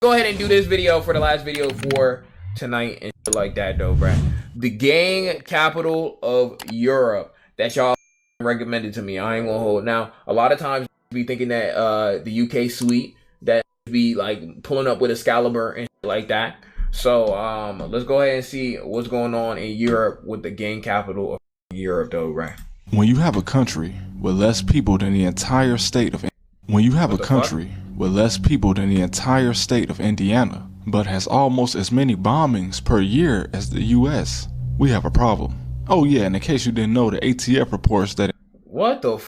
go ahead and do this video for the last video for tonight and shit like that though, bruh. The gang capital of Europe that y'all recommended to me. I ain't gonna hold. Now, a lot of times be thinking that the UK suite that be like pulling up with Excalibur and shit like that. So let's go ahead and see what's going on in Europe with the gang capital of Europe though, right? When you have a country with less people than the entire state of Indiana, but has almost as many bombings per year as the US, we have a problem. Oh yeah, and in case you didn't know, the ATF reports that what the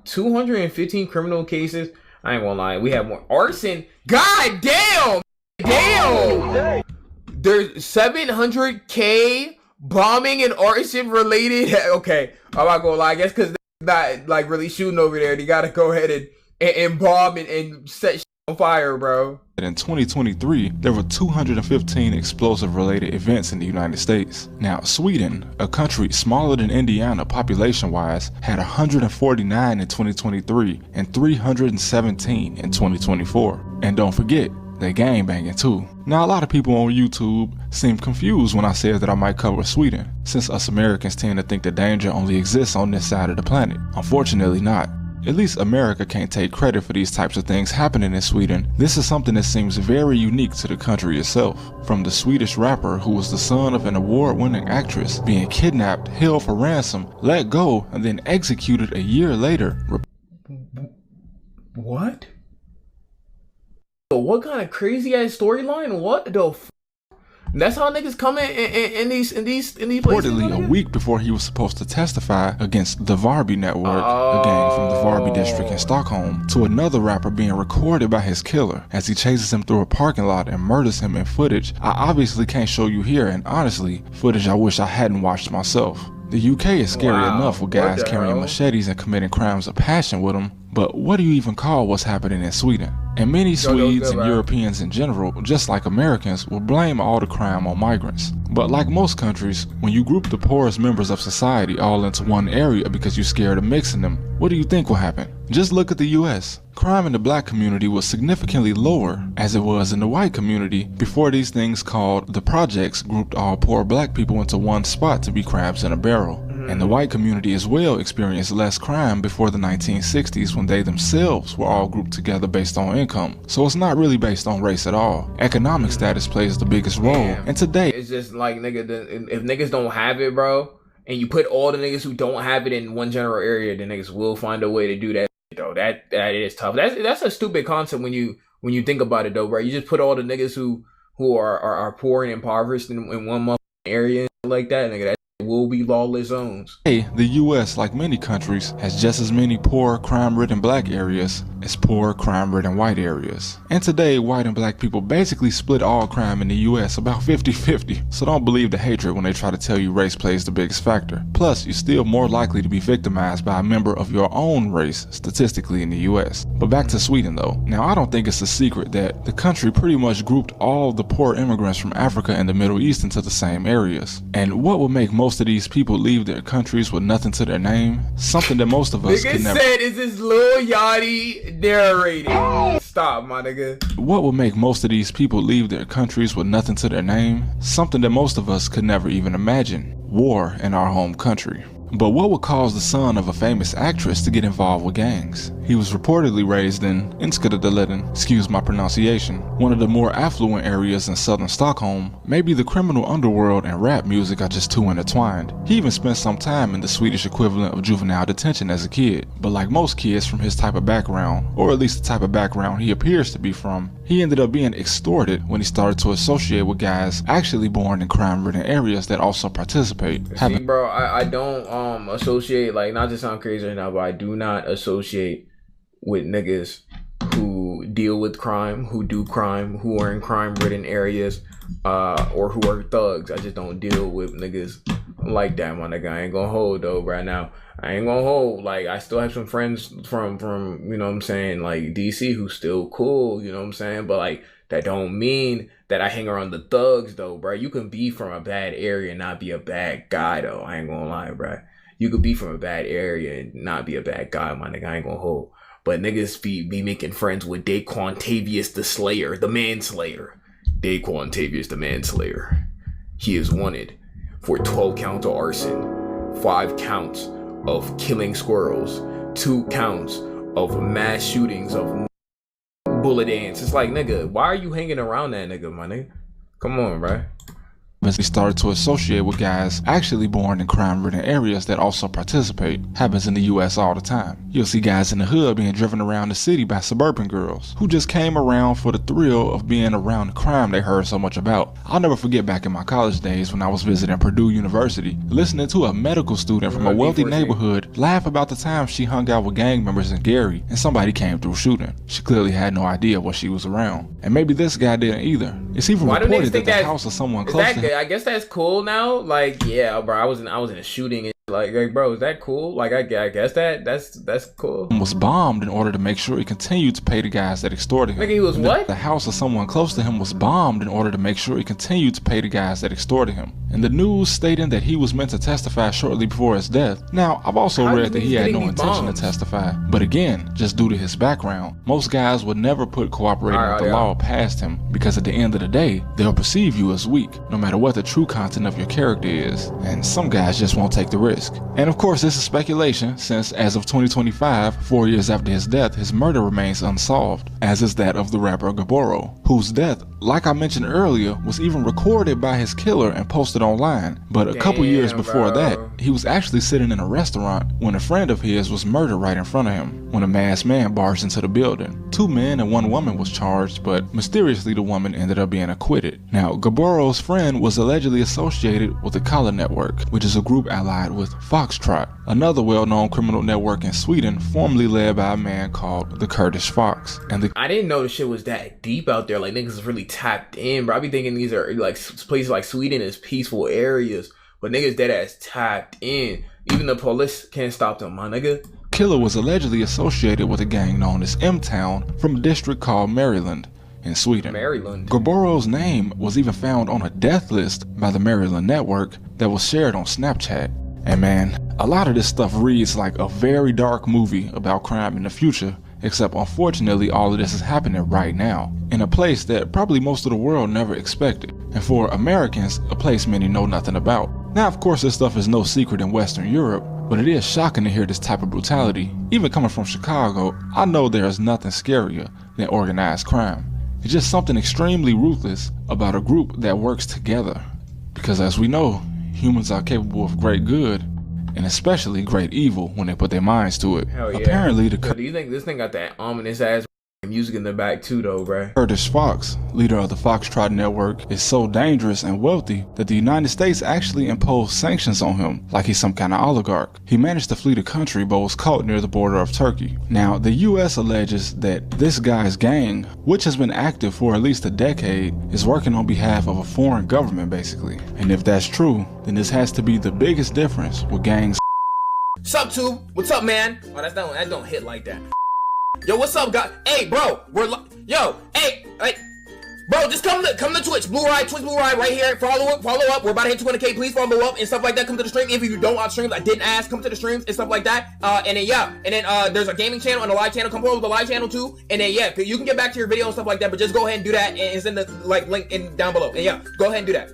215 criminal cases. I ain't gonna lie, we have more arson. God damn! Damn! There's 700K bombing and arson related. Okay, I'm not gonna lie. I guess because they're not like really shooting over there, they gotta go ahead and bomb and set shit on fire, bro. in 2023, there were 215 explosive related events in the United States. Now, Sweden, a country smaller than Indiana population-wise, had 149 in 2023 and 317 in 2024. And don't forget, they gangbanging too. Now, a lot of people on YouTube seem confused when I said that I might cover Sweden, since us Americans tend to think the danger only exists on this side of the planet. Unfortunately not. At least America can't take credit for these types of things happening in Sweden. This is something that seems very unique to the country itself. From the Swedish rapper who was the son of an award-winning actress being kidnapped, held for ransom, let go, and then executed a year later. What? What kind of crazy ass storyline? What the f? That's how niggas come in these places. Reportedly, a week before he was supposed to testify against the Varby Network, a gang from the Varby district in Stockholm, to another rapper being recorded by his killer as he chases him through a parking lot and murders him in footage I obviously can't show you here, and honestly, footage I wish I hadn't watched myself. The UK is scary enough with guys carrying machetes and committing crimes of passion with them, but what do you even call what's happening in Sweden? And many Swedes and Europeans in general, just like Americans, will blame all the crime on migrants. But like most countries, when you group the poorest members of society all into one area because you're scared of mixing them, what do you think will happen? Just look at the US. Crime in the black community was significantly lower as it was in the white community before these things called the projects grouped all poor black people into one spot to be crabs in a barrel. And the white community as well experienced less crime before the 1960s when they themselves were all grouped together based on income. So it's not really based on race at all. Economic status plays the biggest role. And today, it's just like, nigga, if niggas don't have it, bro, and you put all the niggas who don't have it in one general area, the niggas will find a way to do that, though. That is tough. That's a stupid concept when you think about it, though, bro. You just put all the niggas who are poor and impoverished in one area like that, nigga. That will be lawless zones. Hey, the US, like many countries, has just as many poor, crime-ridden black areas as poor, crime-ridden white areas. And today, white and black people basically split all crime in the US about 50-50. So don't believe the hatred when they try to tell you race plays the biggest factor. Plus, you're still more likely to be victimized by a member of your own race statistically in the US. But back to Sweden though. Now, I don't think it's a secret that the country pretty much grouped all the poor immigrants from Africa and the Middle East into the same areas. And what would make most of these people leave their countries with nothing to their name? Something that most of us could never. Nigga said, is this Lil Yachty narrating? Stop, my nigga. What would make most of these people leave their countries with nothing to their name? Something that most of us could never even imagine. War in our home country. But what would cause the son of a famous actress to get involved with gangs? He was reportedly raised in Enskede, excuse my pronunciation, one of the more affluent areas in southern Stockholm. Maybe the criminal underworld and rap music are just too intertwined. He even spent some time in the Swedish equivalent of juvenile detention as a kid. But like most kids from his type of background, or at least the type of background he appears to be from, he ended up being extorted when he started to associate with guys actually born in crime-ridden areas that also participate. See, bro, I don't associate, like, not to sound crazy right now, but I do not associate with niggas who deal with crime, who do crime, who are in crime-ridden areas, or who are thugs. I just don't deal with niggas like that, my nigga. I ain't gonna hold though right now. I ain't gonna hold. Like, I still have some friends from you know what I'm saying, like DC, who's still cool, you know what I'm saying, but like that don't mean that I hang around the thugs though, bro. You can be from a bad area and not be a bad guy though. I ain't gonna lie, bro. You could be from a bad area and not be a bad guy, my nigga. I ain't gonna hold. But niggas be making friends with Daquantavius the Slayer, the Manslayer. Daquantavius the Manslayer. He is wanted for 12 counts of arson, 5 counts of killing squirrels, 2 counts of mass shootings of bullet ants. It's like, nigga, why are you hanging around that nigga, my nigga? Come on, bro. As he started to associate with guys actually born in crime-ridden areas that also participate. Happens in the US all the time. You'll see guys in the hood being driven around the city by suburban girls who just came around for the thrill of being around the crime they heard so much about. I'll never forget back in my college days when I was visiting Purdue University, listening to a medical student from a wealthy neighborhood laugh about the time she hung out with gang members in Gary and somebody came through shooting. She clearly had no idea what she was around. And maybe this guy didn't either. It's even reported that the house of someone close to him. I guess that's cool now. Like, yeah, bro, I was in a shooting and like, bro, is that cool? Like, I guess that's cool. Was bombed in order to make sure he continued to pay the guys that extorted him. Nigga, he was what? The house of someone close to him was bombed in order to make sure he continued to pay the guys that extorted him. And the news stating that he was meant to testify shortly before his death. Now, I've also read that he had no intention to testify, but again, just due to his background, most guys would never put cooperating with the law past him, because at the end of the day, they'll perceive you as weak, no matter what the true content of your character is. And some guys just won't take the risk. And of course, this is speculation, since as of 2025, 4 years after his death, his murder remains unsolved, as is that of the rapper Gaboro, whose death, like I mentioned earlier, was even recorded by his killer and posted online. But a couple years before that, he was actually sitting in a restaurant when a friend of his was murdered right in front of him when a masked man barged into the building. 2 men and 1 woman was charged, but mysteriously the woman ended up being acquitted. Now, Gaboro's friend was allegedly associated with the Kalla Network, which is a group allied with Foxtrot, another well-known criminal network in Sweden, formerly led by a man called the Kurdish Fox. And I didn't know the shit was that deep out there. Like, niggas is really tapped in, bro. I be thinking these are like places like Sweden is peaceful areas, but niggas dead ass tapped in. Even the police can't stop them, my nigga. Killer was allegedly associated with a gang known as M-Town from a district called Maryland in Sweden. Maryland. Gaboro's name was even found on a death list by the Maryland Network that was shared on Snapchat. And man, a lot of this stuff reads like a very dark movie about crime in the future, except unfortunately all of this is happening right now, in a place that probably most of the world never expected, and for Americans, a place many know nothing about. Now, of course, this stuff is no secret in Western Europe, but it is shocking to hear this type of brutality. Even coming from Chicago, I know there is nothing scarier than organized crime. It's just something extremely ruthless about a group that works together. Because as we know, humans are capable of great good, and especially great evil when they put their minds to it. Hell yeah. Apparently, do you think this thing got that ominous ass music in the back too, though, bruh? Kurdish Fox, leader of the Foxtrot Network, is so dangerous and wealthy that the United States actually imposed sanctions on him like he's some kind of oligarch. He managed to flee the country but was caught near the border of Turkey. Now, the US alleges that this guy's gang, which has been active for at least a decade, is working on behalf of a foreign government basically. And if that's true, then this has to be the biggest difference with gangs. Sup, tube? What's up, man? Oh, that don't hit like that. Yo, what's up, guys? Hey, bro, hey, bro, just come to Twitch Blue Ride right here. Follow up. We're about to hit 200K. Please follow up and stuff like that. Come to the stream. If you don't watch streams, I didn't ask. Come to the streams and stuff like that. And then there's a gaming channel and a live channel. Come follow the live channel too. And then you can get back to your video and stuff like that. But just go ahead and do that. And it's in the link down below. And go ahead and do that.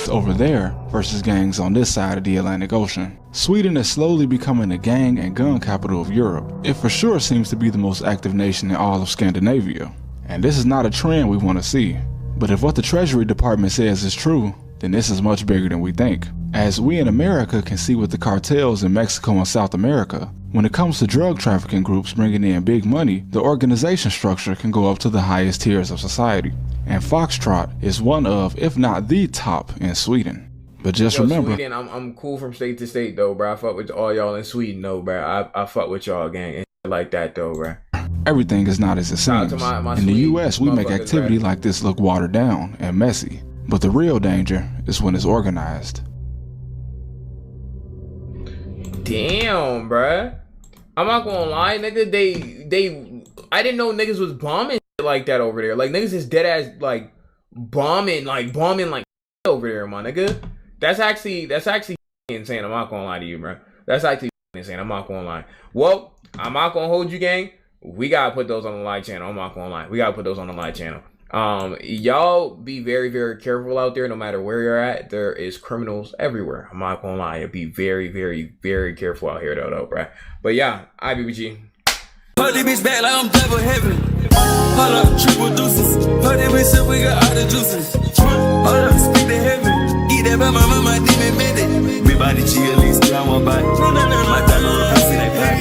Over there versus gangs on this side of the Atlantic Ocean. Sweden is slowly becoming the gang and gun capital of Europe. It for sure seems to be the most active nation in all of Scandinavia. And this is not a trend we want to see. But if what the Treasury Department says is true, then this is much bigger than we think. As we in America can see with the cartels in Mexico and South America, when it comes to drug trafficking groups bringing in big money, the organization structure can go up to the highest tiers of society. And Foxtrot is one of, if not the top in Sweden. But just remember, Sweden, I'm cool from state to state though, bro. I fuck with all y'all in Sweden though, bro. I fuck with y'all gang and like that though, bro. Everything is not as it seems. In the US, we make activity like this look watered down and messy. But the real danger is when it's organized. Damn, bruh. I'm not gonna lie, nigga. I didn't know niggas was bombing like that over there. Like, niggas is dead ass like bombing like over there, my nigga. That's actually insane. I'm not gonna lie to you, bro. That's actually insane. I'm not gonna lie. Well, I'm not gonna hold you, gang. We gotta put those on the live channel. I'm not gonna lie. We gotta put those on the live channel. Y'all be very, very careful out there. No matter where you're at, there is criminals everywhere. I'm not gonna lie. Be very, very, very careful out here, though, bruh. But yeah, IBBG. Put this bitch back like I'm double heaven. Hold up, triple deuces. Put this bitch up, we got all the juices. Hold up, speak to heaven. Eat that by my mama, demon minute. Me body chill, at least I want body. My diamond, see that patty.